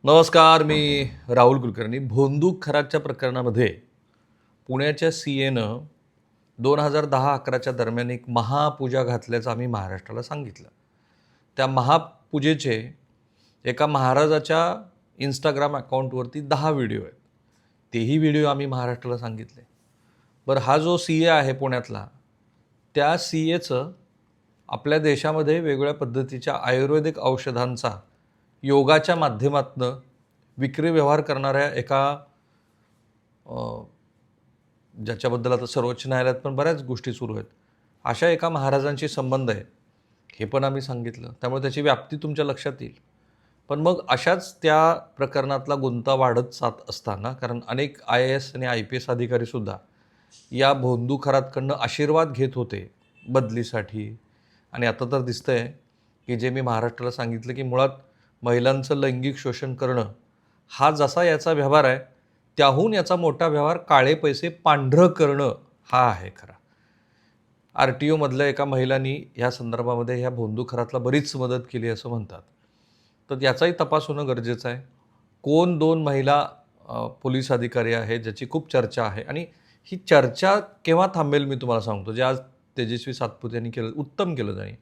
नमस्कार, मी राहुल कुलकर्णी. भोंदू खरातच्या प्रकरणामध्ये पुण्याच्या सीएनं 2010-11च्या दरम्यान एक महापूजा घातल्याचं आम्ही महाराष्ट्राला सांगितलं. त्या महापूजेचे एका महाराजाच्या इंस्टाग्राम अकाउंटवरती 10 व्हिडिओ आहेत. तेही व्हिडिओ आम्ही महाराष्ट्राला सांगितले. बरं, हा जो सीए आहे पुण्यातला, त्या सीएचं आपल्या देशामध्ये वेगवेगळ्या पद्धतीच्या आयुर्वेदिक औषधांचा योगाच्या माध्यमातून विक्री व्यवहार करणाऱ्या एका ज्याच्याबद्दल आता सर्वोच्च न्यायालयात पण बऱ्याच गोष्टी सुरू आहेत, अशा एका महाराजांशी संबंध आहे, हे पण आम्ही सांगितलं. त्यामुळे त्याची व्याप्ती तुमच्या लक्षात येईल. पण मग अशाच त्या प्रकरणातला गुंता वाढत जात असताना, कारण अनेक IAS आणि IPS अधिकारीसुद्धा या भोंदू खरातकडनं आशीर्वाद घेत होते बदलीसाठी. आणि आता तर दिसतंय की जे मी महाराष्ट्राला सांगितलं की मुळात महिलांचं लैंगिक शोषण करणं हा जसा याचा व्यवहार आहे, त्याहून याचा मोठा व्यवहार काळे पैसे पांढरं करणं हा आहे खरा. RTOमधल्या एका महिलांनी ह्या संदर्भामध्ये ह्या भोंदू खरातला बरीच मदत केली असं म्हणतात. तर याचाही तपास होणं गरजेचं आहे. कोण 2 महिला पोलीस अधिकारी आहेत ज्याची खूप चर्चा आहे, आणि ही चर्चा केव्हा थांबेल मी तुम्हाला सांगतो. जे आज तेजस्वी सातपुते यांनी केलं, उत्तम केलं त्यांनी,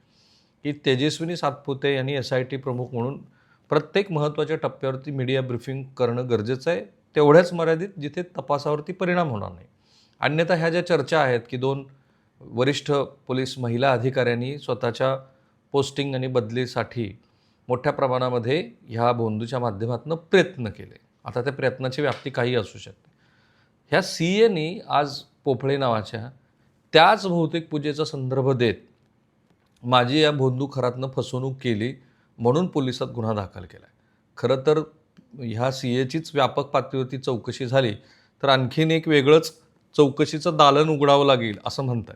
की तेजस्विनी सातपुते यांनी SIT प्रमुख म्हणून प्रत्येक महत्त्वाच्या टप्प्यावरती मीडिया ब्रीफिंग करणं गरजेचं आहे, तेवढ्याच मर्यादित जिथे तपासावरती परिणाम होणार नाही. अन्यथा ह्या ज्या चर्चा आहेत की 2 वरिष्ठ पोलीस महिला अधिकाऱ्यांनी स्वतःच्या पोस्टिंग आणि बदलीसाठी मोठ्या प्रमाणामध्ये ह्या भोंदूच्या माध्यमातून प्रयत्न केले. आता त्या प्रयत्नाची व्याप्ती काही असू शकते. ह्या सीएनी आज पोफळे नावाच्या त्याच बहुतेक पूजेचा संदर्भ देत माझी या भोंदू खरातनं फसवणूक केली म्हणून पोलिसात गुन्हा दाखल केला आहे. खरं तर ह्या सीएचीच व्यापक पातळीवरती चौकशी झाली तर आणखीन एक वेगळंच चौकशीचं दालन उघडावं लागेल असं म्हणतात.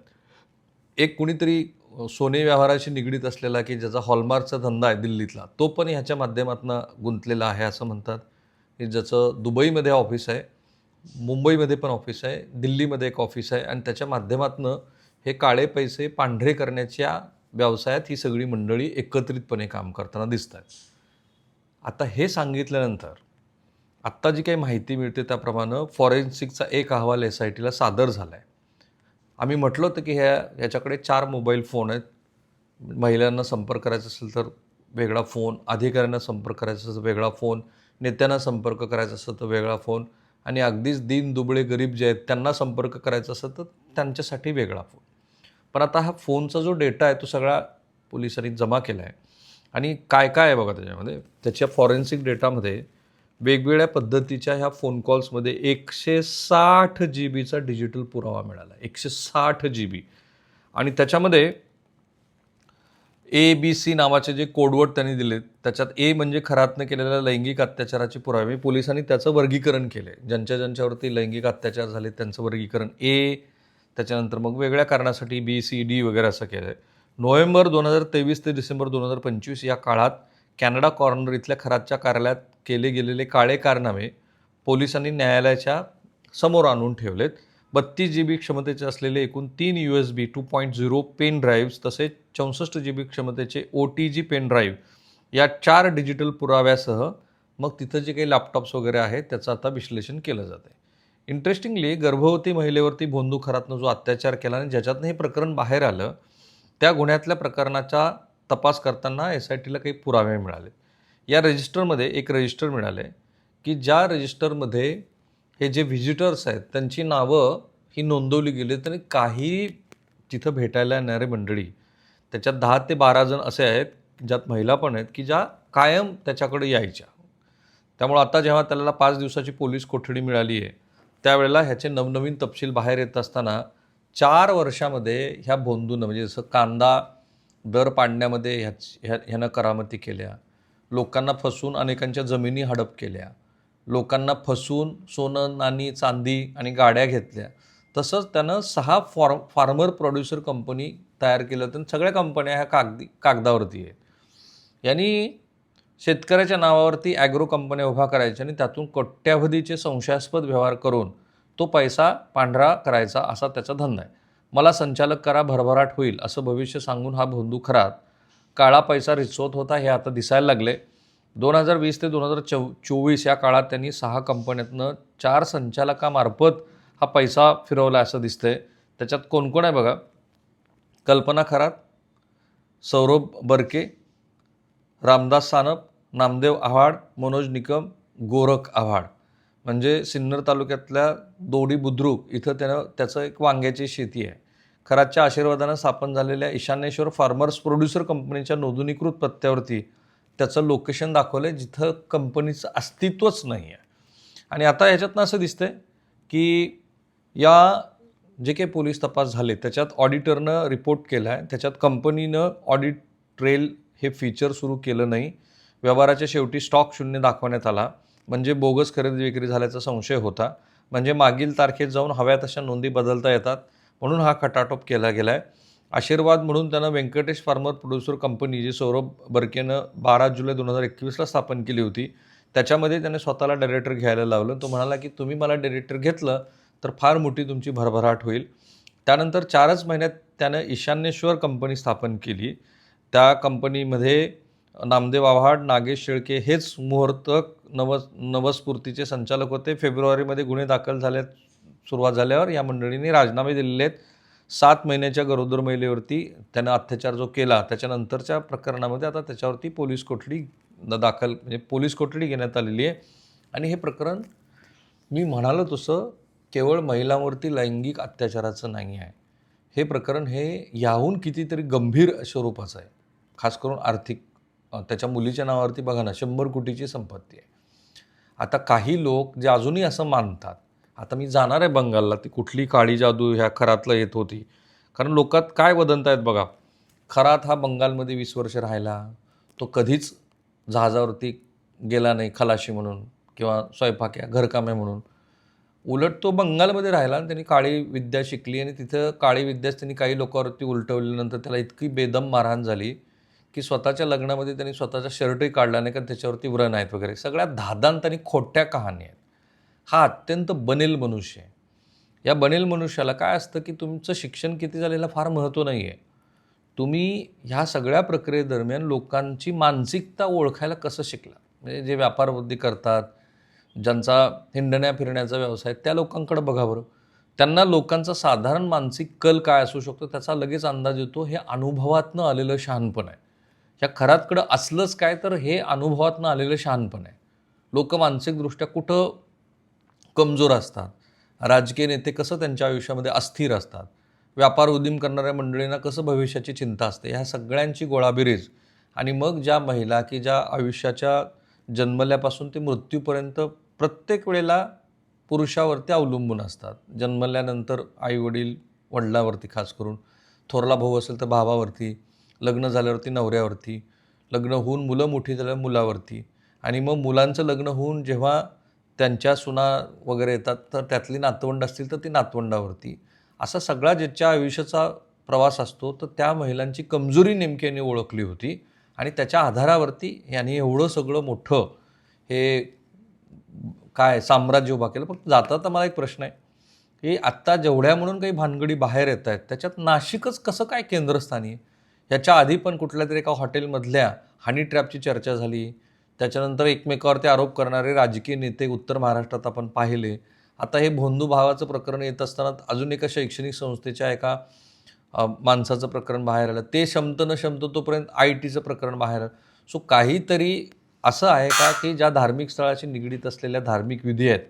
एक कुणीतरी सोने व्यवहाराशी निगडीत असलेला की ज्याचा हॉलमार्कचा धंदा आहे दिल्लीतला, तो पण ह्याच्या माध्यमातून गुंतलेला आहे असं म्हणतात. की ज्याचं दुबईमध्ये ऑफिस आहे, मुंबईमध्ये पण ऑफिस आहे, दिल्लीमध्ये एक ऑफिस आहे, आणि त्याच्या माध्यमातून हे काळे पैसे पांढरे करण्याच्या व्यवसायात ही सगळी मंडळी एकत्रितपणे काम करताना दिसतात. आता हे सांगितल्यानंतर आत्ता जी काही माहिती मिळते त्याप्रमाणे फॉरेन्सिकचा एक अहवाल SITला सादर झाला आहे. आम्ही म्हटलं होतं की ह्याच्याकडे 4 मोबाईल फोन आहेत. महिलांना संपर्क करायचा असेल तर वेगळा फोन, अधिकाऱ्यांना संपर्क करायचा असेल तर वेगळा फोन, नेत्यांना संपर्क करायचा असेल तर वेगळा फोन, आणि अगदीच दीन दुबळे गरीब जे आहेत त्यांना संपर्क करायचा असेल तर त्यांच्यासाठी वेगळा फोन. पण आता हा फोनचा जो डेटा आहे तो सगळा पोलिसांनी जमा केला आहे. आणि काय काय आहे बघा त्याच्यामध्ये. त्याच्या फॉरेन्सिक डेटामध्ये वेगवेगळ्या पद्धतीच्या ह्या फोन कॉल्समध्ये 160 GB डिजिटल पुरावा मिळाला. 160 GB. आणि त्याच्यामध्ये ABC नावाचे जे कोडवर्ड त्यांनी दिले, त्याच्यात A म्हणजे खरातनं केलेल्या लैंगिक अत्याचाराचे पुरावे. पोलिसांनी त्याचं वर्गीकरण केलं आहे. ज्यांच्यावरती लैंगिक अत्याचार झाले त्यांचं वर्गीकरण A, त्याच्यानंतर मग वेगळ्या कारणासाठी B, C, D वगैरे असं केलं आहे. नोव्हेंबर 2023 ते डिसेंबर 2025 या काळात कॅनडा कॉर्नर इथल्या खरातच्या कार्यालयात केले गेलेले काळे कारनामे पोलिसांनी न्यायालयाच्या समोर आणून ठेवलेत. 32 GB क्षमतेचे असलेले एकूण 3 USB 2.0 पेन ड्राईव्ह्स तसेच 64 GB क्षमतेचे OTG पेन ड्राईव्ह या 4 डिजिटल पुराव्यासह मग तिथं जे काही लॅपटॉप्स वगैरे आहेत त्याचं आता विश्लेषण केलं जातं आहे. इंटरेस्टिंगली गर्भवती महिलेवरती भोंदू खरातनं जो अत्याचार केला आणि ज्याच्यातनं हे प्रकरण बाहेर आलं, त्या गुन्ह्यातल्या प्रकरणाचा तपास करताना SITला काही पुरावे मिळाले. या रजिस्टरमध्ये एक रजिस्टर मिळाले की ज्या रजिस्टरमध्ये हे जे व्हिजिटर्स आहेत त्यांची नावं ही नोंदवली गेली. आणि काही तिथं भेटायला येणारे मंडळी त्याच्यात 10 ते 12 जण असे आहेत ज्यात महिला पण आहेत की ज्या कायम त्याच्याकडे यायच्या. त्यामुळे आता जेव्हा त्याला 5 दिवसाची पोलीस कोठडी मिळाली आहे त्यावेळेला ह्याचे नवनवीन तपशील बाहेर येत असताना 4 वर्षामध्ये ह्या भोंदूनं, म्हणजे जसं कांदा दर पाडण्यामध्ये ह्यानं करामती केल्या, लोकांना फसवून अनेकांच्या जमिनी हडप केल्या, लोकांना फसवून सोनं, नाणी, चांदी आणि गाड्या घेतल्या. तसंच त्यानं 6 फार्मर प्रोड्युसर कंपनी तयार केलं होतं. सगळ्या कंपन्या ह्या कागदावरती आहेत. यांनी शेतकऱ्याच्या नावावरती ॲग्रो कंपन्या उभा करायच्या आणि त्यातून कोट्यावधीचे संशयास्पद व्यवहार करून तो पैसा पांढरा करायचा असा त्याचा धंदा आहे. मला संचालक करा, भरभराट होईल असं भविष्य सांगून हा भोंदू खरात काळा पैसा रिचवत होता हे आता दिसायला लागले. 2020 ते 2024 या काळात त्यांनी 6 कंपन्यातनं 4 संचालकामार्फत हा पैसा फिरवला असं दिसतंय. त्याच्यात कोण कोण आहे बघा. कल्पना खरात, सौरभ बरके, रामदास सानप, नामदेव आव्हाड, मनोज निकम, गोरख आव्हाड. म्हणजे सिन्नर तालुक्यातल्या दोडी बुद्रुक इथं त्याचं एक वांग्याची शेती आहे. खरातच्या आशीर्वादानं स्थापन झालेल्या ईशान्येश्वर फार्मर्स प्रोड्युसर कंपनीच्या नोंदणीकृत पत्त्यावरती त्याचं लोकेशन दाखवलं आहे, जिथं कंपनीचं अस्तित्वच नाही आहे. आणि आता ह्याच्यातनं असं दिसतंय की या जे काही पोलीस तपास झाले त्याच्यात ऑडिटरनं रिपोर्ट केला आहे, त्याच्यात कंपनीनं ऑडिट ट्रेल हे फीचर सुरू केलं नाही. व्यवहाराच्या शेवटी स्टॉक शून्य दाखवण्यात आला, म्हणजे बोगस खरेदी विक्री झाल्याचा संशय होता. म्हणजे मागील तारखेत जाऊन हव्या तशा नोंदी बदलता येतात, म्हणून हा खटाटोप केला गेला आहे. आशीर्वाद म्हणून त्यानं व्यंकटेश फार्मर प्रोड्युसर कंपनी जी सौरभ बर्केनं 12 जुलै 2021ला स्थापन केली होती, त्याच्यामध्ये त्याने स्वतःला डायरेक्टर घ्यायला लावलं. तो म्हणाला की तुम्ही मला डायरेक्टर घेतलं तर फार मोठी तुमची भरभराट होईल. त्यानंतर 4च महिन्यात त्यानं ईशान्येश्वर कंपनी स्थापन केली. त्या कंपनीमध्ये नामदेव आव्हाड, नागेश शेळके हेच मुहूर्तक नवस्फूर्तीचे संचालक होते. फेब्रुवारीमध्ये गुन्हे दाखल सुरुवात झाल्यावर या मंडळींनी राजीनामे दिलेले आहेत. 7 महिन्याच्या गरोदर महिलेवरती त्यानं अत्याचार जो केला त्याच्यानंतरच्या प्रकरणामध्ये आता त्याच्यावरती पोलीस कोठडी घेण्यात आलेली आहे. आणि हे प्रकरण मी म्हणालो तसं केवळ महिलांवरती लैंगिक अत्याचाराचं नाही आहे. हे प्रकरण हे याहून कितीतरी गंभीर स्वरूपाचं आहे. खास करून आर्थिक, त्याच्या मुलीच्या नावावरती बघा ना 100 कोटीची संपत्ती आहे. आता काही लोक जे अजूनही असं मानतात, आता मी जाणार आहे बंगालला, ती कुठली काळी जादू ह्या खरातला येत होती. कारण लोकात काय वदंत आहेत बघा. खरात हा बंगालमध्ये 20 वर्ष राहिला, तो कधीच जहाजावरती गेला नाही खलाशी म्हणून किंवा स्वयंपाक्या घरकामे म्हणून. उलट तो बंगालमध्ये राहिला आणि त्यांनी काळी विद्या शिकली आणि तिथं काळी विद्याच त्यांनी काही लोकांवरती उलटवल्यानंतर त्याला इतकी बेदम मारहाण झाली की स्वतःच्या लग्नामध्ये त्यांनी स्वतःचा शर्टही काढला नाही, कारण त्याच्यावरती व्रण आहेत वगैरे. सगळ्या धादांत आणि खोट्या कहाणी आहेत. हा अत्यंत बनेल मनुष्य आहे. या बनेल मनुष्याला काय असतं की तुमचं शिक्षण किती झालेलं फार महत्त्व नाही आहे. तुम्ही ह्या सगळ्या प्रक्रियेदरम्यान लोकांची मानसिकता ओळखायला कसं शिकला. म्हणजे जे व्यापारवृद्धी करतात, ज्यांचा हिंडण्या फिरण्याचा व्यवसाय, त्या लोकांकडे बघा बरं. त्यांना लोकांचा साधारण मानसिक कल काय असू शकतो त्याचा लगेच अंदाज येतो. हे अनुभवातनं आलेलं शहाणपण आहे. ह्या खरातकडं असलंच काय तर हे अनुभवातनं आलेलं शहाणपण आहे. लोक मानसिकदृष्ट्या कुठं कमजोर असतात, राजकीय नेते कसं त्यांच्या आयुष्यामध्ये अस्थिर असतात, व्यापार उद्यम करणाऱ्या मंडळींना कसं भविष्याची चिंता असते, ह्या सगळ्यांची गोळाबेरीज. आणि मग ज्या महिला की ज्या आयुष्याच्या जन्मल्यापासून ते मृत्यूपर्यंत प्रत्येक वेळेला पुरुषावरती अवलंबून असतात. जन्मल्यानंतर आईवडील, वडिलांवरती खास करून, थोरला भाऊ असेल तर भावावरती, लग्न झाल्यावरती नवऱ्यावरती, लग्न होऊन मुलं मोठी झाल्यावर मुलावरती, आणि मग मुलांचं लग्न होऊन जेव्हा त्यांच्या सुना वगैरे येतात तर त्यातली नातवंड असतील तर ती नातवंडावरती. असा सगळा ज्याच्या आयुष्याचा प्रवास असतो, तर त्या महिलांची कमजोरी नेमकी यांनी ओळखली होती आणि त्याच्या आधारावरती यांनी एवढं सगळं मोठं हे काय साम्राज्य उभा केलं. फक्त जाता मला एक प्रश्न आहे की आत्ता जेवढ्या म्हणून काही भानगडी बाहेर येत आहेत त्याच्यात नाशिकच कसं काय केंद्रस्थानी आहे. याच्या आधी पण कुठल्या तरी एका हॉटेलमधल्या हनी ट्रॅपची चर्चा झाली. त्याच्यानंतर एकमेकावरती आरोप करणारे राजकीय नेते उत्तर महाराष्ट्रात आपण पाहिले. आता हे भोंदू भावाचं प्रकरण येत असताना अजून एका शैक्षणिक संस्थेच्या एका माणसाचं प्रकरण बाहेर आलं. ते शमतं न शमतं तोपर्यंत ITचं प्रकरण बाहेर आलं. सो काहीतरी असं आहे का की ज्या धार्मिक स्थळाशी निगडीत असलेल्या धार्मिक विधी आहेत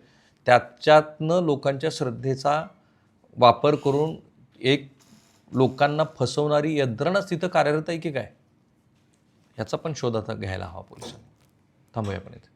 त्याच्यातनं लोकांच्या श्रद्धेचा वापर करून एक लोकांना फसवणारी यंत्रणाच तिथं कार्यरत आहे की काय, याचा पण शोध आता घ्यायला हवा पोलिसांनी. थांबूया आपण इथे.